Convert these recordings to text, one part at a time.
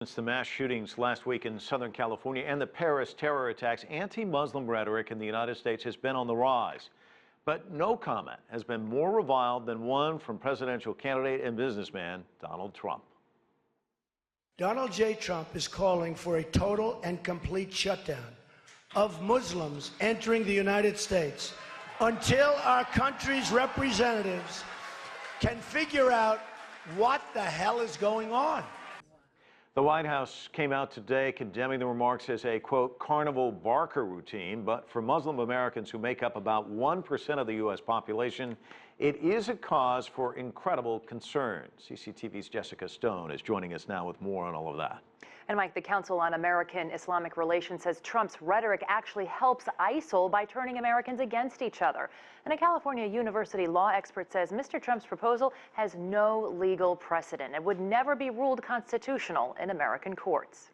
Since the mass shootings last week in Southern California and the Paris terror attacks, anti-Muslim rhetoric in the United States has been on the rise. But no comment has been more reviled than one from presidential candidate and businessman Donald Trump. Donald J. Trump is calling for a total and complete shutdown of Muslims entering the United States until our country's representatives can figure out what the hell is going on. The White House came out today condemning the remarks as a, quote, carnival barker routine. But for Muslim Americans who make up about 1% of the U.S. population, it is a cause for incredible concern. CCTV's Jessica Stone is joining us now with more on all of that. And Mike, the Council on American Islamic Relations says Trump's rhetoric actually helps ISIL by turning Americans against each other. And a California University law expert says Mr. Trump's proposal has no legal precedent and would never be ruled constitutional in American courts.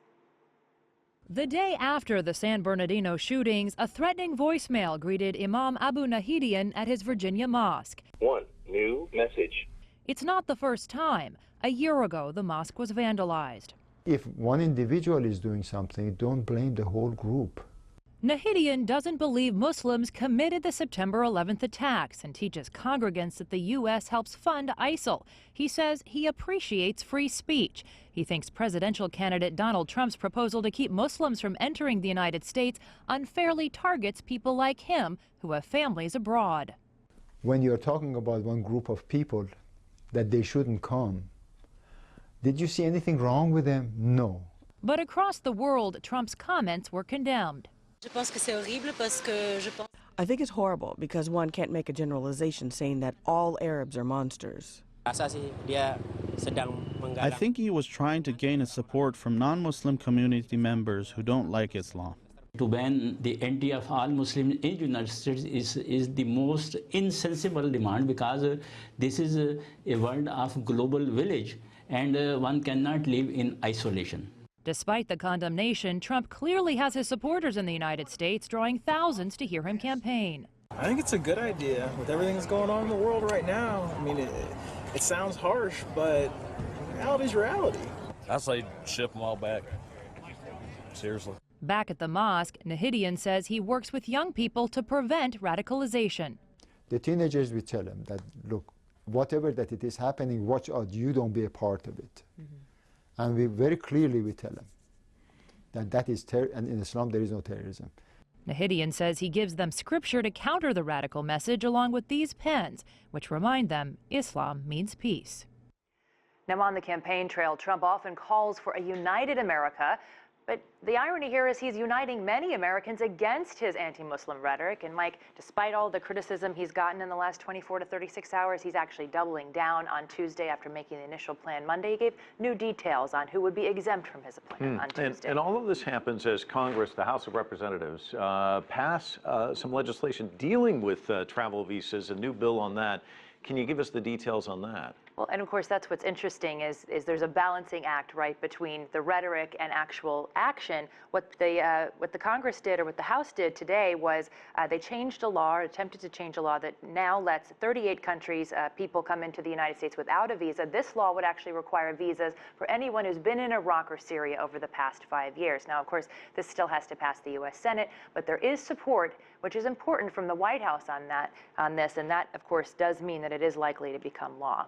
The day after the San Bernadino shootings, a threatening voicemail greeted Imam Abu Nahidian at his Virginia mosque. One new message. It's not the first time. A year ago, the mosque was vandalized. If one individual is doing something, don't blame the whole group. Nahidian doesn't believe Muslims committed the September 11th attacks and teaches congregants that the U.S. helps fund ISIL. He says he appreciates free speech. He thinks presidential candidate Donald Trump's proposal to keep Muslims from entering the United States unfairly targets people like him who have families abroad. When you're talking about one group of people that they shouldn't come, did you see anything wrong with them? No. But across the world, Trump's comments were condemned. I think it's horrible because one can't make a generalization saying that all Arabs are monsters. I think he was trying to gain a support from non-Muslim community members who don't like Islam. To ban the entry of all Muslims in the United States is the most insensible demand because this is a world of global village and one cannot live in isolation. Despite the condemnation, Trump clearly has his supporters in the United States, drawing thousands to hear him campaign. I think it's a good idea with everything that's going on in the world right now. I mean, it sounds harsh, but reality's reality. I say ship them all back. Seriously. Back at the mosque, Nahidian says he works with young people to prevent radicalization. The teenagers, we tell them that, look, whatever that it is happening, watch out, you don't be a part of it. And we very clearly we tell them that that is and in Islam there is no terrorism. Nahidian says he gives them scripture to counter the radical message along with these pens, which remind them Islam means peace. Now on the campaign trail, Trump often calls for a united America. But the irony here is he's uniting many Americans against his anti-Muslim rhetoric. And Mike, despite all the criticism he's gotten in the last 24 to 36 hours, he's actually doubling down on Tuesday after making the initial plan Monday. He gave new details on who would be exempt from his plan on Tuesday. And all of this happens as Congress, the House of Representatives, pass some legislation dealing with travel visas, a new bill on that. Can you give us the details on that? Well, and of course, that's what's interesting is there's a balancing act, right, between the rhetoric and actual action. What the Congress did or what the House did today was they changed a law, or attempted to change a law that now lets 38 countries, people come into the United States without a visa. This law would actually require visas for anyone who's been in Iraq or Syria over the past 5 years. Now, of course, this still has to pass the U.S. Senate, but there is support, which is important, from the White House on this, and that, of course, does mean that it is likely to become law.